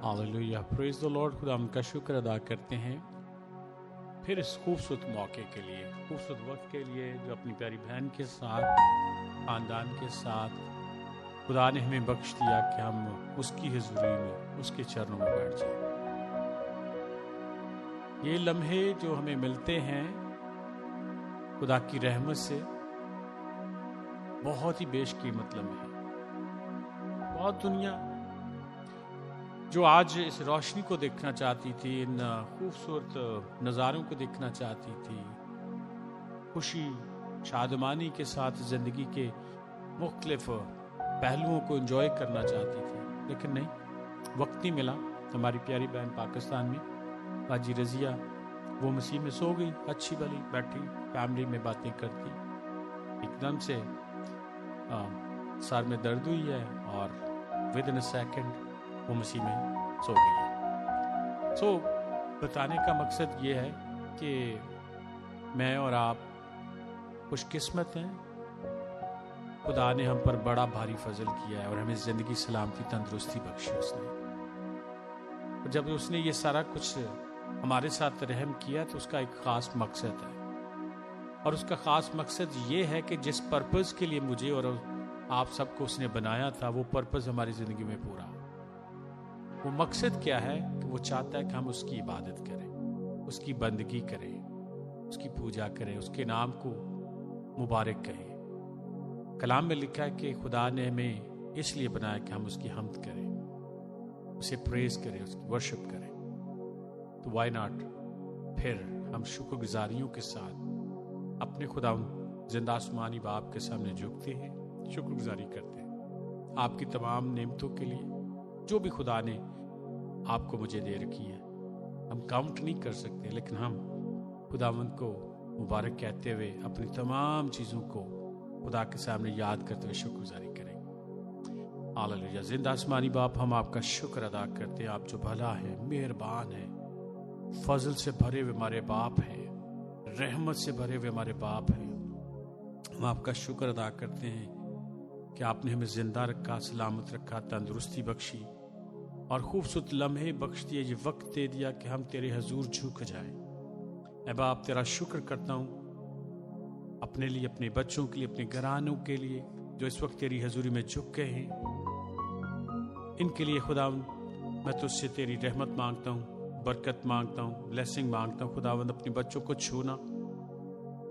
Hallelujah, praise the Lord. खुदा का शुक्र अदा करते हैं फिर इस खूबसूरत मौके के लिए, खूबसूरत वक्त के लिए जो अपनी प्यारी बहन के साथ, ख़ानदान के साथ खुदा ने हमें बख्श दिया कि हम उसकी हुज़ूरी में, उसके चरणों में बैठ जाएं। ये लम्हे जो हमें मिलते हैं खुदा की रहमत से, बहुत ही बेशकीमत लम्हे। बहुत दुनिया जो आज इस रोशनी को देखना चाहती थी, इन खूबसूरत नज़ारों को देखना चाहती थी, खुशी शादमानी के साथ ज़िंदगी के मुख्तलिफ पहलुओं को एंजॉय करना चाहती थी, लेकिन नहीं, वक्त नहीं मिला। हमारी प्यारी बहन पाकिस्तान में बाजी रज़िया, वो मसीह में सो गई, अच्छी भली बैठी फैमिली में बातें करती, एकदम से सर में दर्द हुई है और विद इन अ सेकेंड वो मसीह में सो गई है। सो बताने का मकसद ये है कि मैं और आप खुशकिस्मत हैं। खुदा ने हम पर बड़ा भारी फजल किया है और हमें ज़िंदगी, सलामती, तंदुरुस्ती बख्शी उसने। और जब उसने ये सारा कुछ हमारे साथ रहम किया तो उसका एक ख़ास मकसद है, और उसका ख़ास मकसद ये है कि जिस पर्पज़ के लिए मुझे और आप सबको उसने बनाया था, वो पर्पज़ हमारी ज़िंदगी में पूरा हो। वो मकसद क्या है कि वो चाहता है कि हम उसकी इबादत करें, उसकी बंदगी करें, उसकी पूजा करें, उसके नाम को मुबारक कहें। कलाम में लिखा है कि खुदा ने हमें इसलिए बनाया कि हम उसकी हम्द करें, उसे प्रेज करें, उसकी वर्शिप करें। तो वाई नॉट, फिर हम शुक्रगुजारियों के साथ अपने खुदा जिंदा आसमानी बाप के सामने झुकते हैं, शुक्रगुजारी करते हैं आपकी तमाम नेमतों के लिए जो भी खुदा ने आपको मुझे दे रखी है। हम काउंट नहीं कर सकते, लेकिन हम खुदावंद को मुबारक कहते हुए अपनी तमाम चीज़ों को खुदा के सामने याद करते हुए शुक्रगुजारी करेंगे। हालेलुया। जिंदा आसमानी बाप, हम आपका शुक्र अदा करते हैं। आप जो भला है, मेहरबान है, फजल से भरे हुए हमारे बाप हैं, रहमत से भरे हुए हमारे बाप हैं। हम आपका शुक्र अदा करते हैं कि आपने हमें जिंदा रखा, सलामत रखा, तंदुरुस्ती बख्शी और खूबसूरत लम्हे बख्श दिए, ये वक्त दे दिया कि हम तेरे हजूर झुक जाएं। ऐ बाप, तेरा शुक्र करता हूँ अपने लिए, अपने बच्चों के लिए, अपने घरानों के लिए जो इस वक्त तेरी हजूरी में झुक गए हैं। इनके लिए खुदावंद मैं तुझसे तेरी रहमत मांगता हूँ, बरकत मांगता हूँ, ब्लेसिंग मांगता हूँ। खुदावंद अपने बच्चों को छूना,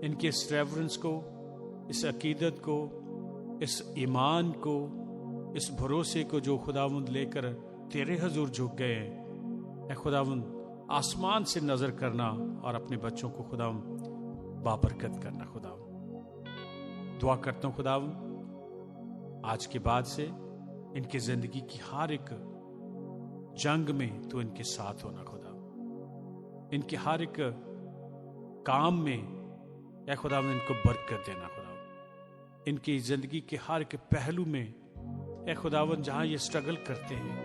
इनके इस रेवरेंस को, इस अकीदत को, इस ईमान को, इस भरोसे को जो खुदावंद लेकर तेरे हजूर झुक गए हैं। ऐ खुदावंद, आसमान से नजर करना और अपने बच्चों को खुदावंद बाबरकत करना। खुदावंद दुआ करता हूँ खुदावंद, आज के बाद से इनकी जिंदगी की हर एक जंग में तो इनके साथ होना। खुदावंद इनके हर एक काम में ऐ खुदावंद इनको बरकत देना। खुदावंद इनकी जिंदगी के हर एक पहलू में ऐ खुदावंद जहां ये स्ट्रगल करते हैं,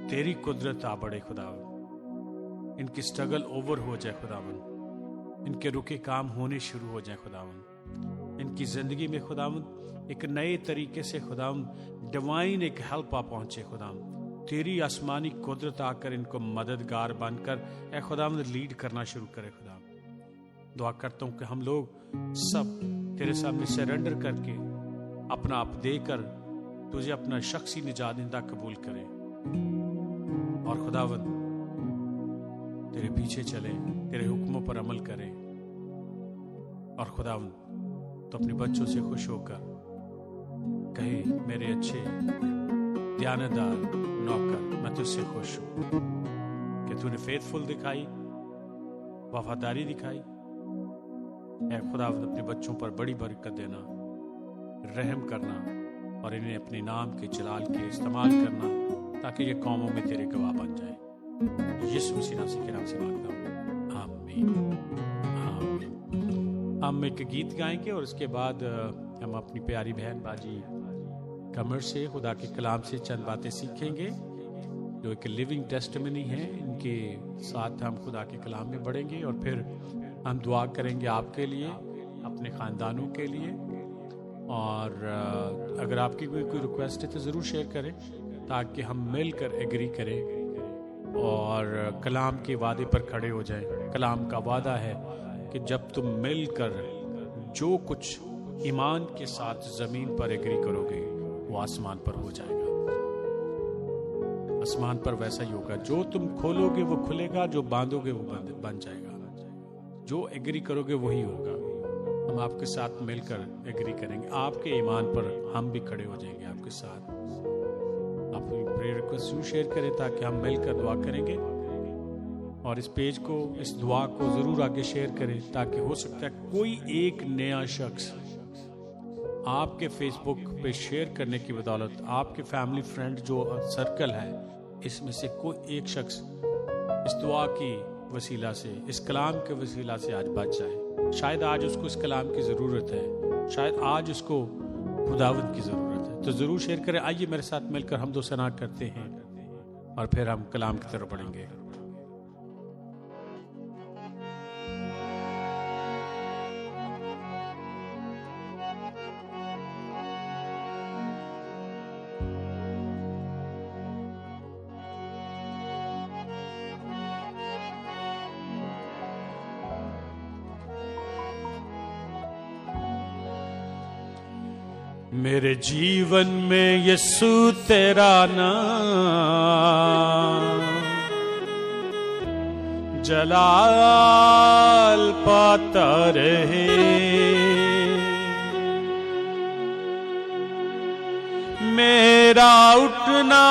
तेरी कुदरत आ बढ़े। खुदावंद इनकी स्ट्रगल ओवर हो जाए। खुदावंद इनके रुके काम होने शुरू हो जाए। खुदावंद इनकी जिंदगी में खुदावंद एक नए तरीके से खुदावंद डिवाइन एक हेल्प आ पहुंचे। खुदावंद तेरी आसमानी कुदरत आकर इनको मददगार बनकर ऐ खुदावंद लीड करना शुरू करे। खुदावंद दुआ करता हूं कि हम लोग सब तेरे सामने सरेंडर करके अपना आप देकर तुझे अपना शख्सी निजात देंदा कबूल करें, और खुदावंद तेरे पीछे चले, तेरे हुक्मों पर अमल करें। और खुदावंद तो अपने बच्चों से खुश होकर कहे, मेरे अच्छे ध्यानदार नौकर, मैं तुझसे खुश हूं कि तूने फेथफुल दिखाई, वफादारी दिखाई। ऐ खुदावंद अपने बच्चों पर बड़ी बरकत देना, रहम करना और इन्हें अपने नाम के जलाल के इस्तेमाल करना, ताकि ये कौमों में तेरे गवाह बन जाए। यीशु मसीह के नाम से मांगता हूँ, आमीन, आमीन। हम एक गीत गाएंगे और उसके बाद हम अपनी प्यारी बहन बाजी कमर से खुदा के कलाम से चंद बातें सीखेंगे जो एक लिविंग टेस्टिमनी है। इनके साथ हम खुदा के कलाम में बढ़ेंगे और फिर हम दुआ करेंगे आपके लिए, अपने ख़ानदानों के लिए। और अगर आपकी कोई रिक्वेस्ट है तो ज़रूर शेयर करें। ताकि हम मिलकर एग्री करें और कलाम के वादे पर खड़े हो जाएं। कलाम का वादा है कि जब तुम मिलकर जो कुछ ईमान के साथ ज़मीन पर एग्री करोगे वो आसमान पर हो जाएगा। आसमान पर वैसा ही होगा, जो तुम खोलोगे वो खुलेगा, जो बांधोगे वो बन जाएगा। जो एग्री करोगे वही होगा। हम आपके साथ मिलकर एग्री करेंगे, आपके ईमान पर हम भी खड़े हो जाएंगे आपके साथ। आप प्रेयर रिक्वेस्ट यूँ शेयर करें ताकि हम मिलकर दुआ करेंगे, और इस पेज को, इस दुआ को ज़रूर आगे शेयर करें ताकि हो सकता है कोई एक नया शख्स आपके फेसबुक पे शेयर करने की बदौलत, आपके फैमिली फ्रेंड जो सर्कल है इसमें से कोई एक शख्स इस दुआ की वसीला से, इस कलाम के वसीला से आज बच जाए। शायद आज उसको इस कलाम की ज़रूरत है, शायद आज उसको खुदावंद की ज़रूरत है। तो ज़रूर शेयर करें। आइए मेरे साथ मिलकर हम दो सना करते हैं और फिर हम कलाम की तरफ बढ़ेंगे। मेरे जीवन में यीशु तेरा नाम जलाल पाता रहे। मेरा उठना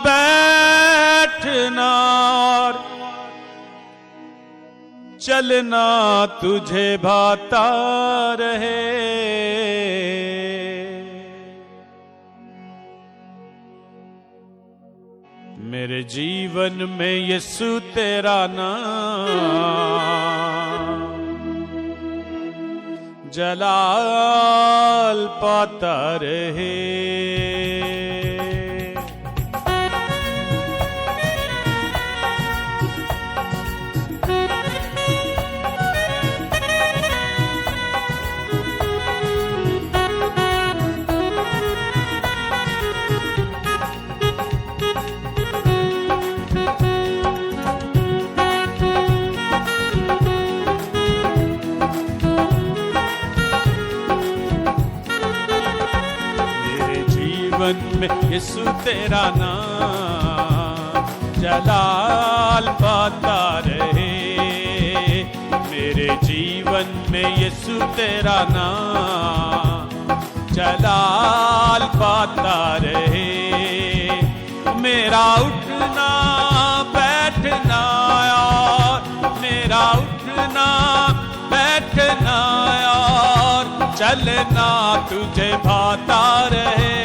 बैठना चलना तुझे भाता रहे। मेरे जीवन में यीशु तेरा नाम जलाल पाता रहे। में यीशु तेरा नाम जलाल पाता रहे। मेरे जीवन में यीशु तेरा नाम जलाल पाता रहे। मेरा उठना बैठना और मेरा उठना बैठना और चलना तुझे भाता रहे।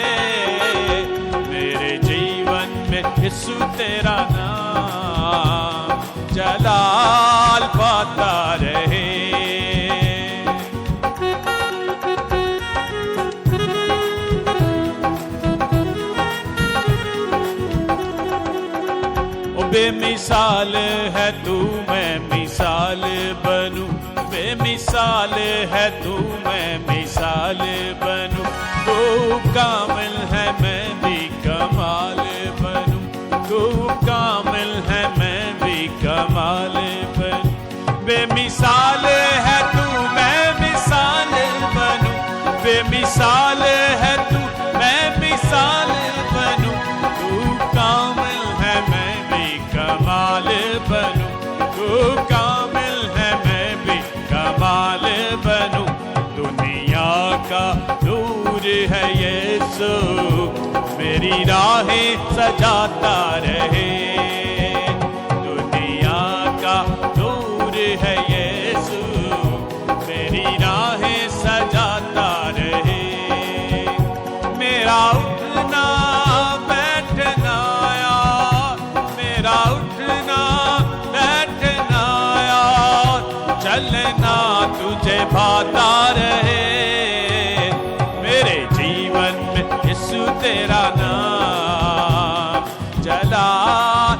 यीशु तेरा नाम जलाल पाता रहे। ओ बेमिसाल है तू, मैं मिसाल बनूं। बेमिसाल है तू, मैं मिसाल बनूं। तू कामिल है, मैं भी कमाल बनूं। तू कामिल है, मैं भी कमाल बनूं। बेमिसाल है तू, मैं मिसाल बनूं। बेमिसाल है तू, मैं मिसाल बनूं। तू कामिल है, मैं भी कमाल बनूं। तू कामिल है, मैं भी कमाल बनूं। दुनिया का नूर है यीशु, मेरी राहें सजाता रहे। दुनिया का नूर है यीशु, मेरी राहें सजाता रहे। मेरा उठना बैठना यार, मेरा उठना बैठना यार, चलना तुझे भाता रहे। मेरे जीवन में यीशु तेरा नाम जलाल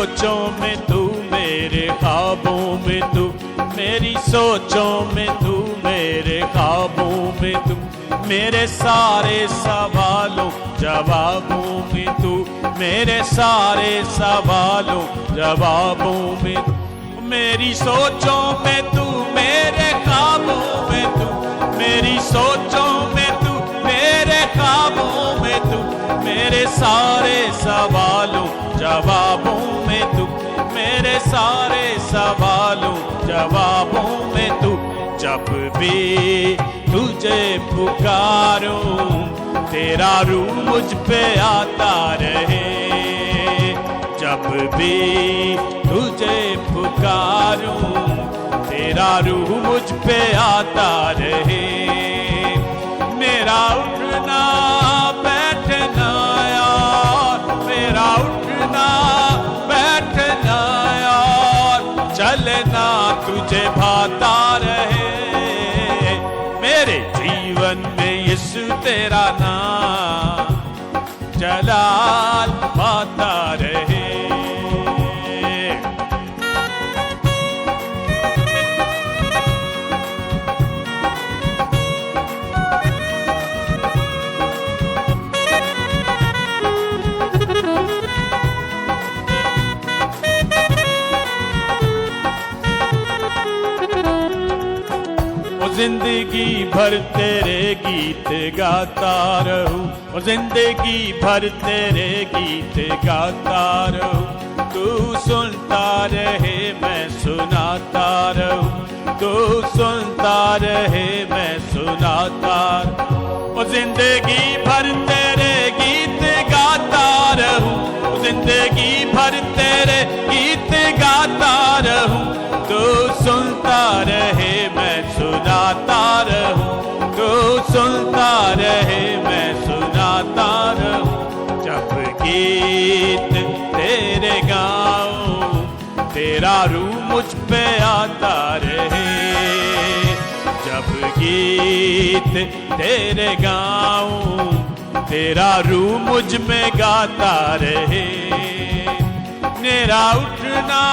सोचों में तू, मेरे ख्वाबों में तू, मेरी सोचों में तू, मेरे ख्वाबों में तू, मेरे सारे सवालों जवाबों में तू, मेरे सारे सवालों जवाबों में तू, मेरी सोचों में तू, मेरे ख्वाबों में तू, मेरी सोचों में तू, मेरे ख्वाबों में तू, मेरे सारे सवालों जवाबों में तू, मेरे सारे सवालों जवाबों में तू। जब भी तुझे पुकारूं तेरा रूह मुझ पे आता रहे, जब भी तुझे पुकारूं तेरा रूह मुझ पे आता रहे, मेरा उठना बैठना यार, मेरा उठना बैठना यार, चलना तुझे भाता रहे, मेरे जीवन में यीशु तेरा नाम जलाल पाता रहे। जिंदगी भर तेरे गीत गाता रहूं, और जिंदगी भर तेरे गीत गाता रहूं, तू सुनता रहे मैं सुनाता रहूं, तू सुनता रहे मैं सुनाता रहूं, और जिंदगी भर तेरे गीत गाता रहूं, जिंदगी भर तेरे गीत गाता रहूं, तू सुनता रहे मैं सुनाता रहूं, तू सुनता रहे मैं सुनाता रहूं, जब गीत तेरे गाऊं तेरा रूह मुझ पे आता रहे, जब गीत तेरे गाऊं तेरा रूह मुझ में गाता रहे, मेरा उठना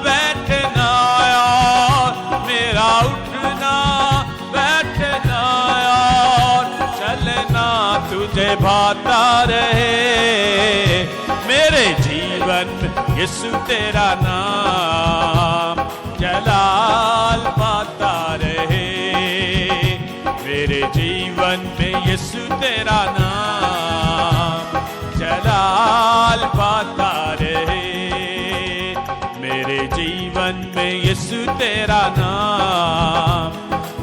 बैठना यार, मेरा उठना बैठना यार, चलना तुझे भाता रहे, मेरे जीवन में यीशु तेरा नाम जलाल पाता रहे, मेरे जीवन में यीशु तेरा नाम जलाल पाता रहे, मेरे जीवन में यीशु तेरा नाम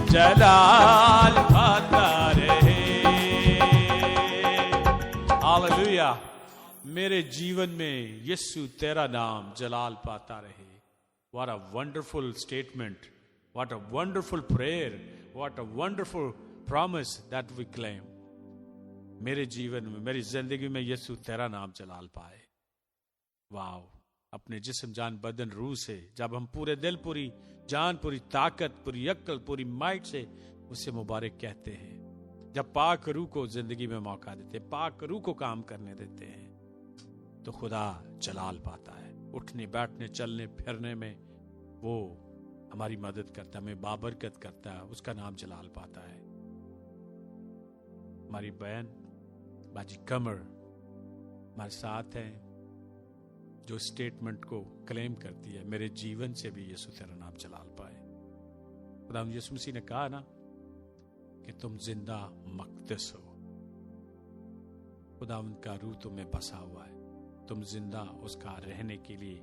जलाल पाता रहे। हालेलुया। मेरे जीवन में यीशु तेरा नाम जलाल पाता रहे। What a wonderful statement. What a wonderful prayer. What a wonderful promise that we claim. मेरे जीवन में, मेरी जिंदगी में यीशु तेरा नाम जलाल पाए। वाव। अपने जिस्म जान बदन रूह से जब हम पूरे दिल, पूरी जान, पूरी ताकत, पूरी अक्ल, पूरी माइट से उसे मुबारक कहते हैं, जब पाक रूह को जिंदगी में मौका देते, पाक रूह को काम करने देते हैं, तो खुदा जलाल पाता है। उठने बैठने चलने फिरने में वो हमारी मदद करता है, हमें बाबरकत करता है, उसका नाम जलाल पाता है। हमारी बहन बाजी कमर हमारे साथ हैं, जो स्टेटमेंट को क्लेम करती है, मेरे जीवन से भी यीशु तेरा नाम जलाल पाए। खुदा यीशु मसीह ने कहा ना कि तुम जिंदा मक़दस हो, खुदा उनका रूह तुम्हें बसा हुआ है, तुम जिंदा उसका रहने के लिए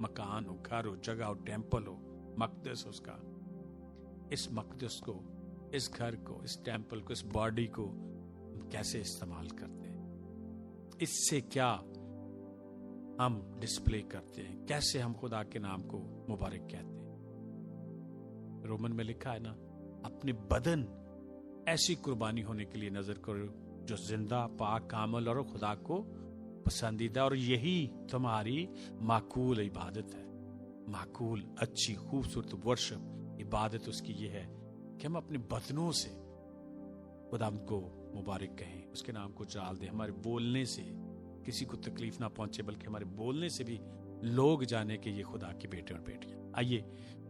मकान हो, घर हो, जगह हो, टेम्पल हो, मक़दस उसका। इस मक़दस को, इस घर को, इस टेम्पल को, इस बॉडी को कैसे इस्तेमाल करते हैं, इससे क्या हम डिस्प्ले करते हैं, कैसे हम खुदा के नाम को मुबारक कहते हैं। रोमन में लिखा है ना, अपने बदन ऐसी कुर्बानी होने के लिए नजर करो जो जिंदा, पाक, कामल और खुदा को पसंदीदा, और यही तुम्हारी माकूल इबादत है। माकूल, अच्छी, खूबसूरत वर्शिप, इबादत उसकी ये है कि हम अपने बदनों से खुदा को मुबारक कहें, उसके नाम को जलाल दें। हमारे बोलने से किसी को तकलीफ ना पहुंचे, बल्कि हमारे बोलने से भी लोग जाने कि ये खुदा के बेटे और बेटियां। आइए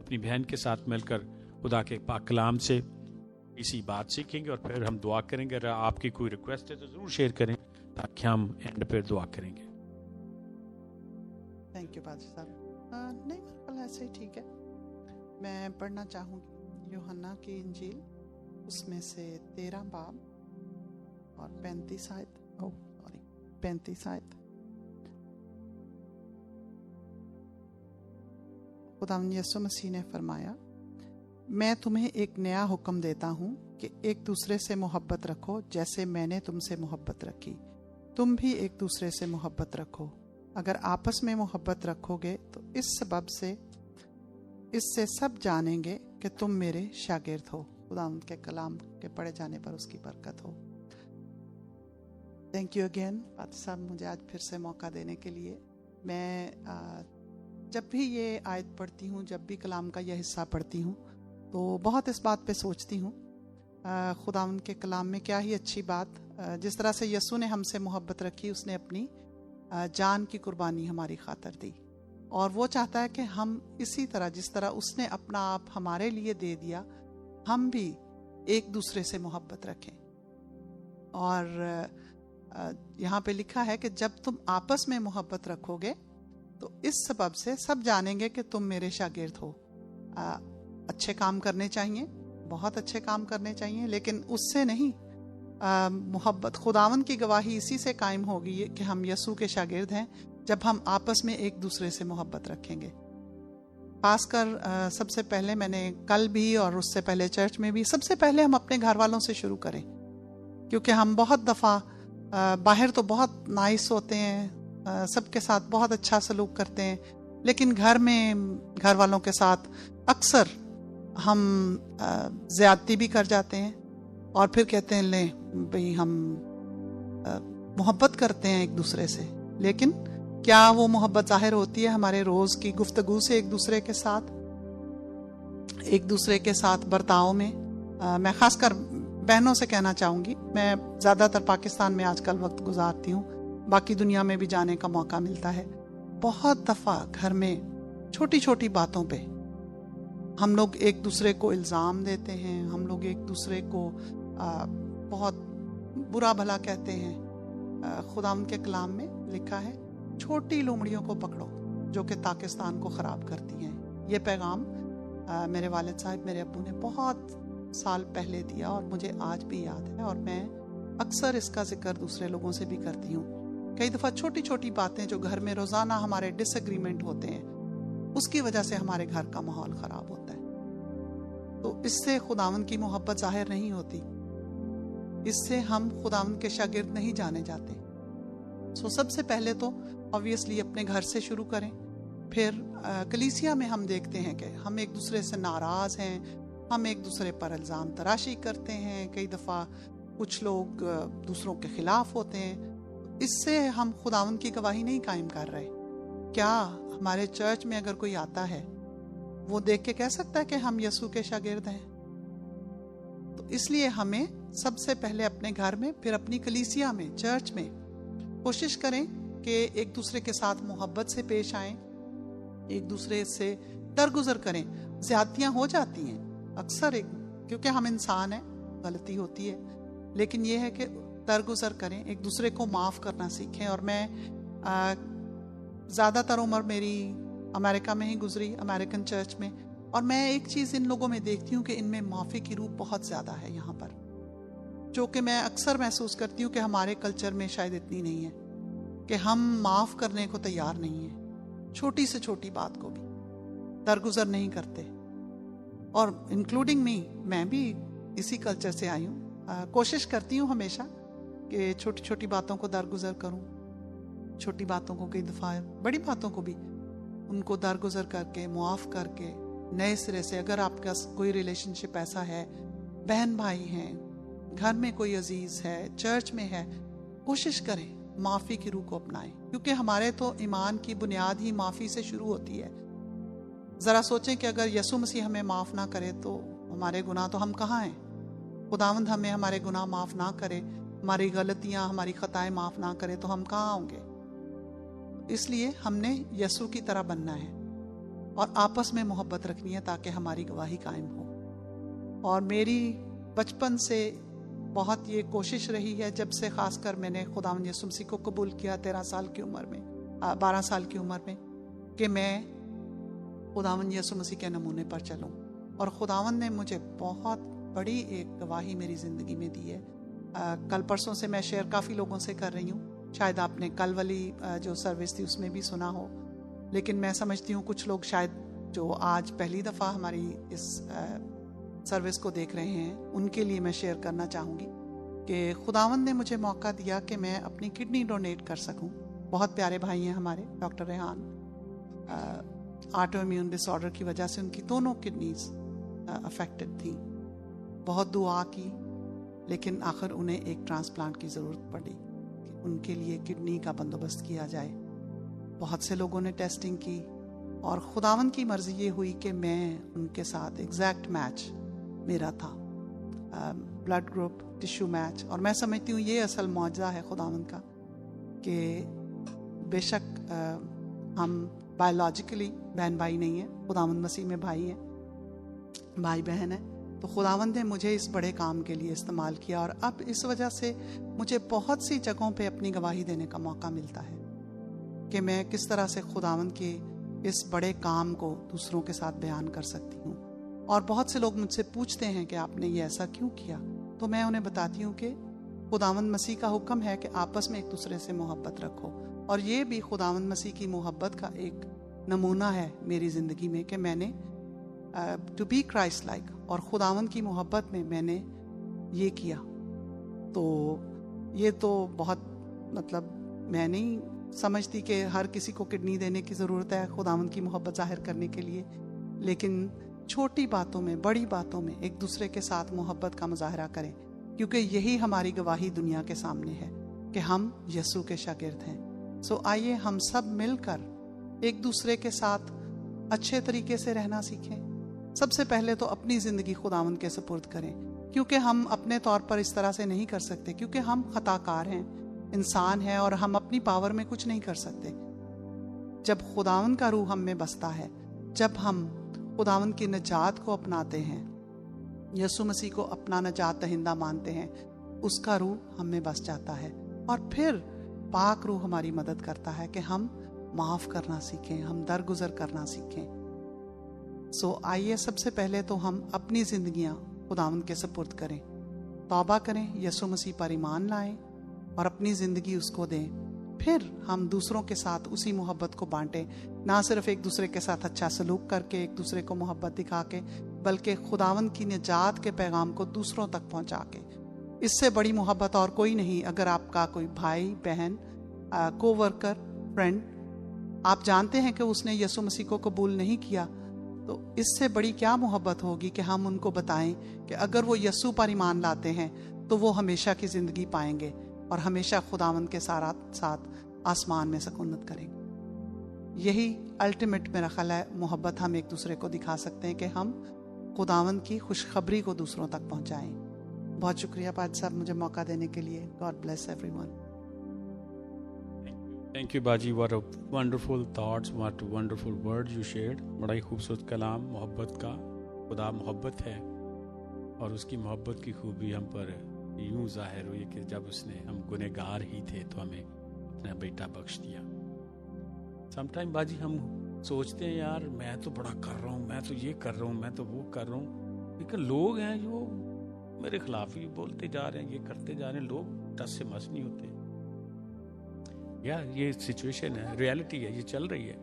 अपनी बहन के साथ मिलकर खुदा के पाक कलाम से इसी बात सीखेंगे और फिर हम दुआ करेंगे। अगर आपकी कोई रिक्वेस्ट है तो जरूर शेयर करें ताकि हम एंड पर दुआ करेंगे। थैंक यू पादरी साहब। नहीं बिल्कुल ऐसे ही ठीक है। मैं पढ़ना चाहूँगी यूहन्ना की इंजील, उसमें से 13 बाब और 35 आयत। खुदावंद यीशु मसीह ने फरमाया, मैं तुम्हें एक नया हुक्म देता हूँ कि एक दूसरे से मोहब्बत रखो जैसे मैंने तुमसे मोहब्बत रखी। तुम भी एक दूसरे से मोहब्बत रखो। अगर आपस में मोहब्बत रखोगे तो इससे सब जानेंगे कि तुम मेरे शागिर्द हो। खुदावंद के कलाम के पढ़े जाने पर उसकी बरकत हो। थैंक यू अगेन पादरी साहब, मुझे आज फिर से मौका देने के लिए। मैं जब भी ये आयत पढ़ती हूँ, जब भी कलाम का यह हिस्सा पढ़ती हूँ, तो बहुत इस बात पे सोचती हूँ खुदावंद के कलाम में क्या ही अच्छी बात, जिस तरह से यीशु ने हमसे मोहब्बत रखी, उसने अपनी जान की कुर्बानी हमारी खातिर दी। और वो चाहता है कि हम इसी तरह, जिस तरह उसने अपना आप हमारे लिए दे दिया, हम भी एक दूसरे से मोहब्बत रखें। और यहाँ पे लिखा है कि जब तुम आपस में मोहब्बत रखोगे तो इस सबब से सब जानेंगे कि तुम मेरे शागिर्द हो। अच्छे काम करने चाहिए, बहुत अच्छे काम करने चाहिए, लेकिन उससे नहीं, मोहब्बत, खुदावन की गवाही इसी से कायम होगी कि हम यीशु के शागिर्द हैं जब हम आपस में एक दूसरे से मोहब्बत रखेंगे। खासकर सबसे पहले, मैंने कल भी और उससे पहले चर्च में भी, सबसे पहले हम अपने घर वालों से शुरू करें, क्योंकि हम बहुत दफ़ा बाहर तो बहुत नाइस होते हैं, सबके साथ बहुत अच्छा सलूक करते हैं, लेकिन घर में घर वालों के साथ अक्सर हम ज़्यादती भी कर जाते हैं और फिर कहते हैं ले भाई हम मोहब्बत करते हैं एक दूसरे से, लेकिन क्या वो मोहब्बत जाहिर होती है हमारे रोज़ की गुफ्तगू से एक दूसरे के साथ बर्ताव में? मैं खासकर बहनों से कहना चाहूँगी, मैं ज़्यादातर पाकिस्तान में आजकल वक्त गुजारती हूँ, बाकी दुनिया में भी जाने का मौका मिलता है। बहुत दफ़ा घर में छोटी छोटी बातों पे हम लोग एक दूसरे को इल्ज़ाम देते हैं, हम लोग एक दूसरे को बहुत बुरा भला कहते हैं। खुदावंद के कलाम में लिखा है, छोटी लोमड़ियों को पकड़ो जो कि पाकिस्तान को ख़राब करती हैं। ये पैगाम मेरे वालिद साहब, मेरे अब्बू ने बहुत साल पहले दिया और मुझे आज भी याद है, और मैं अक्सर इसका जिक्र दूसरे लोगों से भी करती हूँ। कई दफ़ा छोटी छोटी बातें जो घर में रोज़ाना हमारे डिसएग्रीमेंट होते हैं, उसकी वजह से हमारे घर का माहौल ख़राब होता है। तो इससे खुदावंद की मोहब्बत जाहिर नहीं होती, इससे हम खुदावंद के शागिर्द नहीं जाने जाते। सो सबसे पहले तो ऑब्वियसली अपने घर से शुरू करें। फिर कलीसिया में हम देखते हैं कि हम एक दूसरे से नाराज़ हैं, हम एक दूसरे पर इल्ज़ाम तराशी करते हैं, कई दफ़ा कुछ लोग दूसरों के ख़िलाफ़ होते हैं। इससे हम खुदावंद की गवाही नहीं कायम कर रहे। क्या हमारे चर्च में अगर कोई आता है, वो देख के कह सकता है कि हम यीशु के शागिर्द हैं? तो इसलिए हमें सबसे पहले अपने घर में, फिर अपनी कलीसिया में, चर्च में कोशिश करें कि एक दूसरे के साथ मोहब्बत से पेश आएं, एक दूसरे से दरगुजर करें। ज़्यादतियाँ हो जाती हैं अक्सर, क्योंकि हम इंसान हैं, गलती होती है, लेकिन ये है कि दरगुजर करें, एक दूसरे को माफ़ करना सीखें। और मैं ज़्यादातर उम्र मेरी अमेरिका में ही गुजरी, अमेरिकन चर्च में, और मैं एक चीज़ इन लोगों में देखती हूँ कि इनमें माफ़ी की रूह बहुत ज़्यादा है यहाँ पर, जो कि मैं अक्सर महसूस करती हूँ कि हमारे कल्चर में शायद इतनी नहीं है, कि हम माफ़ करने को तैयार नहीं हैं। छोटी से छोटी बात को भी दरगुजर नहीं करते, और इंक्लूडिंग मी, मैं भी इसी कल्चर से आई हूँ। कोशिश करती हूँ हमेशा कि छोटी छोटी बातों को दरगुजर करूँ, छोटी बातों को, कई दफ़ा बड़ी बातों को भी, उनको दरगुजर करके, मुआफ़ करके, नए सिरे से, अगर आपका कोई रिलेशनशिप ऐसा है, बहन भाई हैं, घर में कोई अजीज़ है, चर्च में है, कोशिश करें माफ़ी की रूह को अपनाएं, क्योंकि हमारे तो ईमान की बुनियाद ही माफ़ी से शुरू होती है। ज़रा सोचें कि अगर यीशु मसीह हमें माफ़ ना करे तो हमारे गुनाह तो हम कहाँ हैं? खुदावंद हमें हमारे गुनाह माफ़ ना करे, हमारी गलतियाँ, हमारी ख़ताएँ माफ़ ना करे, तो हम कहाँ होंगे? इसलिए हमने यीशु की तरह बनना है और आपस में मोहब्बत रखनी है ताकि हमारी गवाही कायम हो। और मेरी बचपन से बहुत ये कोशिश रही है, जब से खासकर मैंने खुदावंद यीशु मसीह को कबूल किया 13 साल की उम्र में, 12 साल की उम्र में, कि मैं खुदावंद यीशु मसीह के नमूने पर चलूं। और खुदावंद ने मुझे बहुत बड़ी एक गवाही मेरी ज़िंदगी में दी है। कल परसों से मैं शेयर काफ़ी लोगों से कर रही हूँ, शायद आपने कल वाली जो सर्विस थी उसमें भी सुना हो, लेकिन मैं समझती हूँ कुछ लोग शायद जो आज पहली दफ़ा हमारी इस सर्विस को देख रहे हैं, उनके लिए मैं शेयर करना चाहूँगी कि खुदावंद ने मुझे मौका दिया कि मैं अपनी किडनी डोनेट कर सकूँ। बहुत प्यारे भाई हैं हमारे, doctor Rehan, auto immune disorder की वजह से उनकी दोनों किडनीज अफेक्टेड थी। बहुत दुआ की, लेकिन आखिर उन्हें एक ट्रांसप्लांट की ज़रूरत पड़ी कि उनके लिए किडनी का बंदोबस्त किया जाए। बहुत से लोगों ने टेस्टिंग की और खुदावंद की मर्जी ये हुई कि मैं उनके साथ एग्जैक्ट मैच मेरा था, ब्लड ग्रुप, टिश्यू मैच। और मैं समझती हूँ ये असल मौजज़ा है खुदावंद का कि बेशक हम बायोलॉजिकली बहन भाई नहीं हैं, खुदावंद मसीह में भाई हैं, भाई बहन है। तो खुदावंद ने मुझे इस बड़े काम के लिए इस्तेमाल किया और अब इस वजह से मुझे बहुत सी जगहों पे अपनी गवाही देने का मौका मिलता है कि मैं किस तरह से खुदावंद के इस बड़े काम को दूसरों के साथ बयान कर सकती हूँ। और बहुत से लोग मुझसे पूछते हैं कि आपने ये ऐसा क्यों किया, तो मैं उन्हें बताती हूँ कि खुदावंद मसीह का हुक्म है कि आपस में एक दूसरे से मोहब्बत रखो। और ये भी खुदावंद मसीह की मोहब्बत का एक नमूना है मेरी ज़िंदगी में कि मैंने टू बी क्राइस्ट लाइक, और खुदावंद की मोहब्बत में मैंने ये किया। तो ये तो बहुत मैं नहीं समझती कि हर किसी को किडनी देने की ज़रूरत है खुदावंद की मोहब्बत जाहिर करने के लिए, लेकिन छोटी बातों में, बड़ी बातों में एक दूसरे के साथ मोहब्बत का मुजाहरा करें, क्योंकि यही हमारी गवाही दुनिया के सामने है कि हम यीशु के शागिर्द हैं। सो आइए हम सब मिलकर एक दूसरे के साथ अच्छे तरीके से रहना सीखें। सबसे पहले तो अपनी ज़िंदगी खुदावंद के सुपुर्द करें, क्योंकि हम अपने तौर पर इस तरह से नहीं कर सकते, क्योंकि हम खताकार हैं, इंसान हैं और हम अपनी पावर में कुछ नहीं कर सकते। जब खुदावंद का रूह हम में बसता है, जब हम खुदावंद की नजात को अपनाते हैं, यीशु मसीह को अपना नजात दहिंदा मानते हैं, उसका रूह हम में बस जाता है और फिर पाक रूह हमारी मदद करता है कि हम माफ़ करना सीखें, हम दरगुजर करना सीखें। सो आइए सबसे पहले तो हम अपनी ज़िंदगियां खुदावंद के सुपुर्द करें, तौबा करें, यीशु मसीह पर ईमान लाएं और अपनी ज़िंदगी उसको दें। फिर हम दूसरों के साथ उसी मोहब्बत को बांटें, ना सिर्फ एक दूसरे के साथ अच्छा सलूक करके, एक दूसरे को मोहब्बत दिखा के, बल्कि खुदावंद की निजात के पैगाम को दूसरों तक पहुंचा के। इससे बड़ी मोहब्बत और कोई नहीं। अगर आपका कोई भाई बहन, कोवर्कर, फ्रेंड, आप जानते हैं कि उसने यीशु मसीह को कबूल नहीं किया, तो इससे बड़ी क्या मोहब्बत होगी कि हम उनको बताएं कि अगर वो यीशु पर ईमान लाते हैं तो वो हमेशा की ज़िंदगी पाएंगे और हमेशा खुदावंद के साथ आसमान में सकूनत करेंगे। यही अल्टीमेट मेरा ख्याल है मोहब्बत हम एक दूसरे को दिखा सकते हैं कि हम खुदावंद की खुशखबरी को दूसरों तक पहुंचाएं। बहुत शुक्रिया पाद साहब मुझे मौका देने के लिए। God bless everyone. Thank you बाजी, what a wonderful thoughts, what wonderful words you shared. बड़ा ही खूबसूरत कलाम मोहब्बत का। खुदा मोहब्बत है और उसकी मोहब्बत की खूबी हम पर यूं जाहिर हुई कि जब उसने, हम गुनहगार ही थे तो हमें अपना बेटा बख्श दिया। समटाइम बाजी हम सोचते हैं यार मैं तो बड़ा कर रहा हूँ, मैं तो ये कर रहा हूँ, मैं तो वो कर रहा हूँ, लेकिन लोग हैं जो मेरे खिलाफ ही बोलते जा रहे हैं, ये करते जा रहे हैं, लोग टस से मस नहीं होते। यार ये सिचुएशन है, रियलिटी है, ये चल रही है।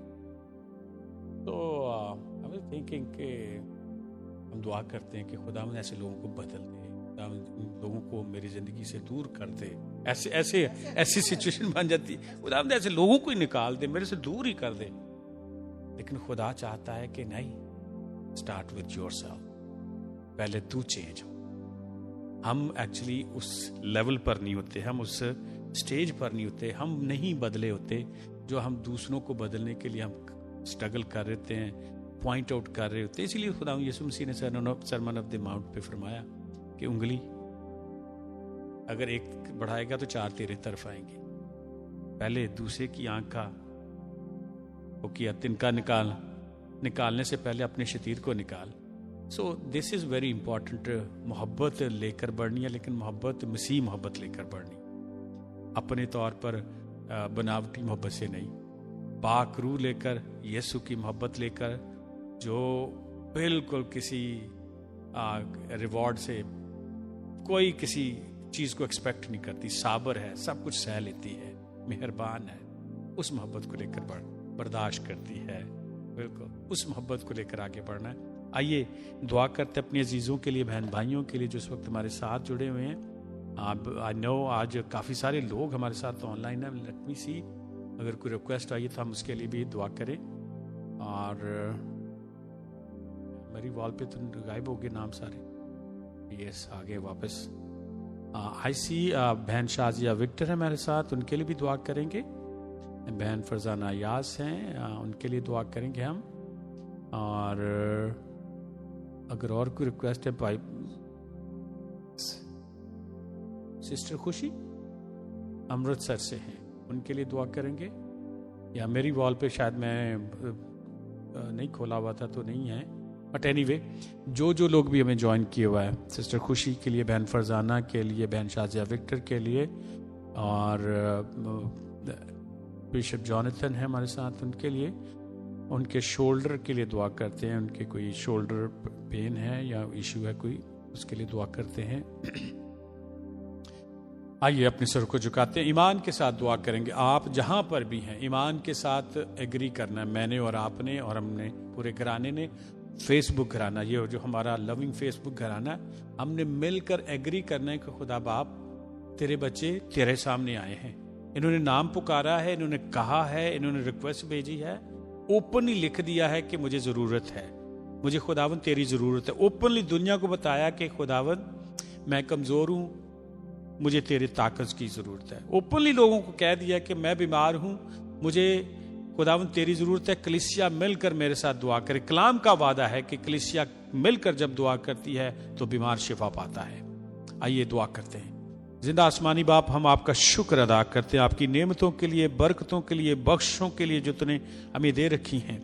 तो आई वाज थिंकिंग कि हम दुआ करते हैं कि खुदावंद ऐसे लोगों को बदल दे, खुदावंद लोगों को मेरी ज़िंदगी से दूर कर दे। ऐसी सिचुएशन बन जाती है, खुदावंद ऐसे लोगों को ही निकाल दे, मेरे से दूर ही कर दे। लेकिन खुदा चाहता है कि नहीं, स्टार्ट विद योरसेल्फ, पहले तू चेंज हो। हम एक्चुअली उस लेवल पर नहीं होते, हम उस स्टेज पर नहीं होते, हम नहीं बदले होते जो हम दूसरों को बदलने के लिए हम स्ट्रगल कर रहे हैं, पॉइंट आउट कर रहे होते। इसीलिए खुदा यीशु मसीह ने सरमन ऑफ द माउंट पे फरमाया कि उंगली अगर एक बढ़ाएगा तो चार तेरे तरफ आएंगे। पहले दूसरे की आंख का वो किया, तिनका निकालने से पहले अपने शतीर को निकाल। So this is very important. मोहब्बत लेकर बढ़नी है, लेकिन मोहब्बत मसीह मोहब्बत लेकर बढ़नी, अपने तौर पर बनावटी मोहब्बत से नहीं, पाक रूह लेकर, यीशु की मोहब्बत लेकर, जो बिल्कुल किसी रिवॉर्ड से कोई किसी चीज़ को एक्सपेक्ट नहीं करती, साबर है, सब कुछ सह लेती है, मेहरबान है, उस मोहब्बत को लेकर बर्दाश्त करती है, बिल्कुल उस मोहब्बत को लेकर आगे बढ़ना है। आइए दुआ करते अपने अजीज़ों के लिए, बहन भाइयों के लिए जो इस वक्त हमारे साथ जुड़े हुए हैं। आप आई नो आज काफ़ी सारे लोग हमारे साथ ऑनलाइन हैं। लेट मी सी, अगर कोई रिक्वेस्ट आई तो हम उसके लिए भी दुआ करें। और मेरी वॉल पे तो गायब हो गए नाम सारे, यस आगे वापस। आई सी बहन शाजिया विक्टर है मेरे साथ, उनके लिए भी दुआ करेंगे। बहन फरजाना यास हैं, उनके लिए दुआ करेंगे हम। और अगर और कोई रिक्वेस्ट है, भाई सिस्टर खुशी अमृतसर से हैं, उनके लिए दुआ करेंगे। या मेरी वॉल पे शायद मैं नहीं खोला हुआ था तो नहीं है, बट एनीवे जो लोग भी हमें ज्वाइन किए हुआ है, सिस्टर खुशी के लिए, बहन फरजाना के लिए, बहन शाजिया विक्टर के लिए, और बिशप जॉनथन है हमारे साथ, उनके लिए, उनके शोल्डर के लिए दुआ करते हैं। उनके कोई शोल्डर पेन है या इशू है कोई, उसके लिए दुआ करते हैं। आइए अपने सर को झुकाते हैं, ईमान के साथ दुआ करेंगे। आप जहां पर भी हैं ईमान के साथ एग्री करना है। मैंने और आपने और हमने पूरे घराने ने, फेसबुक घराना, ये जो हमारा लविंग फेसबुक घराना है, हमने मिलकर एग्री करना है कि खुदा बाप तेरे बच्चे तेरे सामने आए हैं, इन्होंने नाम पुकारा है, इन्होंने कहा है, इन्होंने रिक्वेस्ट भेजी है, ओपनली लिख दिया है कि मुझे जरूरत है, मुझे खुदावन तेरी जरूरत है। ओपनली दुनिया को बताया कि खुदावन मैं कमजोर हूं, मुझे तेरी ताकत की जरूरत है। ओपनली लोगों को कह दिया कि मैं बीमार हूं, मुझे खुदावन तेरी जरूरत है। कलीसिया मिलकर मेरे साथ दुआ करे। कलाम का वादा है कि कलीसिया मिलकर जब दुआ करती है तो बीमार शिफा पाता है। आइए दुआ करते हैं। जिंदा आसमानी बाप, हम आपका शुक्र अदा करते हैं आपकी नेमतों के लिए, बरकतों के लिए, बख्शों के लिए जो तूने हमें दे रखी हैं।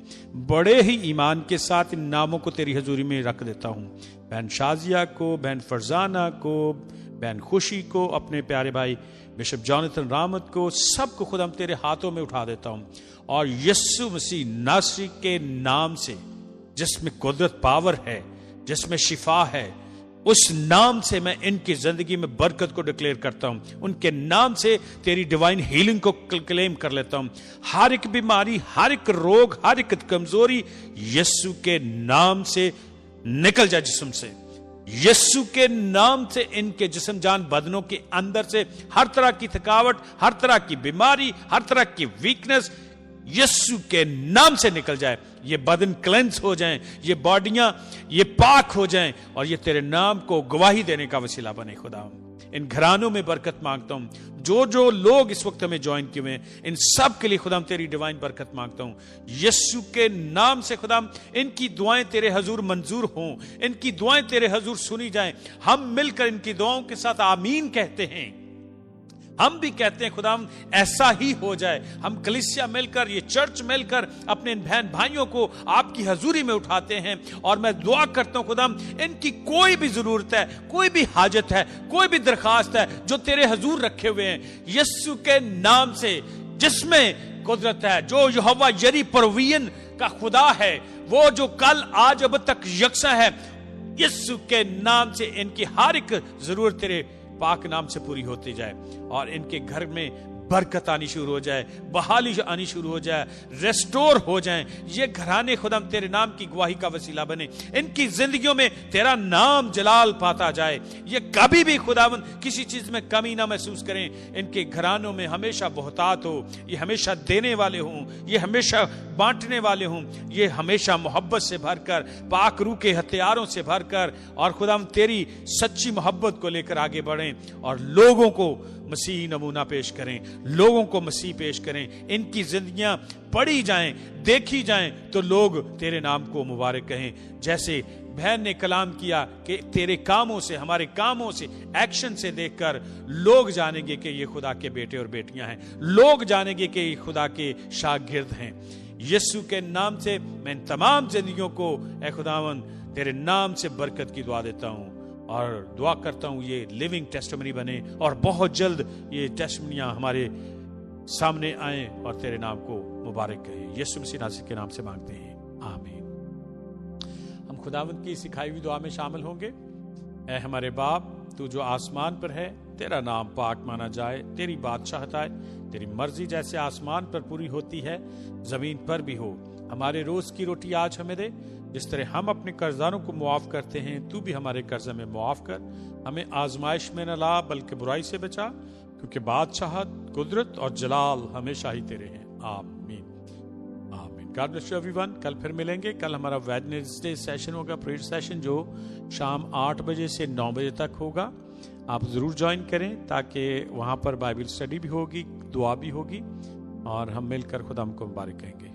बड़े ही ईमान के साथ इन नामों को तेरी हजूरी में रख देता हूं। बहन शाजिया को, बहन फरजाना को, बहन खुशी को, अपने प्यारे भाई बिशप जॉनथन रामत को, सबको खुद हम तेरे हाथों में उठा देता हूं। और यीशु मसीह नासरी के नाम से, जिसमें कुदरत पावर है, जिसमें शिफा है, उस नाम से मैं इनकी जिंदगी में बरकत को डिक्लेयर करता हूं। उनके नाम से तेरी डिवाइन हीलिंग को क्लेम कर लेता हूं। हर एक बीमारी, हर एक रोग, हर एक कमजोरी यीशु के नाम से निकल जाए जिस्म से। यीशु के नाम से इनके जिस्म जान बदनों के अंदर से हर तरह की थकावट, हर तरह की बीमारी, हर तरह की वीकनेस यीशु के नाम से निकल जाए। ये बदन क्लेंस हो जाएं, ये बॉडियां ये पाक हो जाएं, और ये तेरे नाम को गवाही देने का वसीला बने। खुदा इन घरानों में बरकत मांगता हूं। जो लोग इस वक्त हमें ज्वाइन किए हुए हैं, इन सब के लिए खुदा तेरी डिवाइन बरकत मांगता हूं यीशु के नाम से। खुदा इनकी दुआएं तेरे हजूर मंजूर हों, इनकी दुआएं तेरे हजूर सुनी जाएं। हम मिलकर इनकी दुआओं के साथ आमीन कहते हैं। हम भी कहते हैं खुदा ऐसा ही हो जाए। हम कलीसिया मिलकर, ये चर्च मिलकर अपने बहन भाइयों को आपकी हजूरी में उठाते हैं। और मैं दुआ करता हूं खुदा इनकी कोई भी जरूरत है, कोई भी हाजत है, कोई भी दरखास्त है जो तेरे हजूर रखे हुए हैं यीशु के नाम से, जिसमें कुदरत है, जो यहोवा यरी परवीन का खुदा है, वो जो कल आज अब तक यकसा है, यीशु के नाम से इनकी हर एक जरूरत तेरे पाक नाम से पूरी होती जाए। और इनके घर में बरकत आनी शुरू हो जाए, बहाली आनी शुरू हो जाए, रेस्टोर हो जाए। ये घराने खुदा तेरे नाम की गवाही का वसीला बने। इनकी जिंदगियों में तेरा नाम जलाल पाता जाए। ये कभी भी खुदावन किसी चीज में कमी ना महसूस करें। इनके घरानों में हमेशा बहुतात हो, ये हमेशा देने वाले हों, ये हमेशा बांटने वाले हों, ये हमेशा मोहब्बत से भरकर, पाक रूह के हथियारों से भरकर, और खुदा तेरी सच्ची मोहब्बत को लेकर आगे बढ़ें और लोगों को मसीह नमूना पेश करें, लोगों को मसीह पेश करें। इनकी जिंदगियां पढ़ी जाएं, देखी जाएं, तो लोग तेरे नाम को मुबारक कहें। जैसे बहन ने कलाम किया कि तेरे कामों से, हमारे कामों से, एक्शन से देखकर लोग जानेंगे कि ये खुदा के बेटे और बेटियां हैं, लोग जानेंगे कि ये खुदा के शागिर्द हैं। यीशु के नाम से मैं इन तमाम जिंदगियों को ऐ खुदावन तेरे नाम से बरकत की दुआ देता हूं और दुआ करता हूं ये लिविंग टेस्टिमनी बने और बहुत जल्द ये टेस्टिमनियां हमारे सामने आए और तेरे नाम को मुबारक कहे। यीशु मसीह नासरी के नाम से मांगते हैं, आमीन। हम खुदावंद की सिखाई हुई दुआ में शामिल होंगे। ऐ हमारे बाप, तू जो आसमान पर है, तेरा नाम पाक माना जाए, तेरी बादशाहत आए, तेरी मर्जी जैसे आसमान पर पूरी होती है जमीन पर भी हो। हमारे रोज की रोटी आज हमें दे, जिस तरह हम अपने कर्जदारों को मुआफ करते हैं, तू भी हमारे कर्ज में मुआफ कर। हमें आजमाइश में न ला बल्कि बुराई से बचा, क्योंकि बादशाहत, कुदरत और जलाल हमेशा ही तेरे हैं, आमीन आमीन। God bless you everyone. कल फिर मिलेंगे। कल हमारा वेडनेसडे सेशन होगा, प्रेयर सेशन, जो शाम 8 बजे से 9 बजे तक होगा। आप जरूर ज्वाइन करें ताकि वहां पर बाइबल स्टडी भी होगी, दुआ भी होगी और हम मिलकर खुदा हमको मुबारक कहेंगे।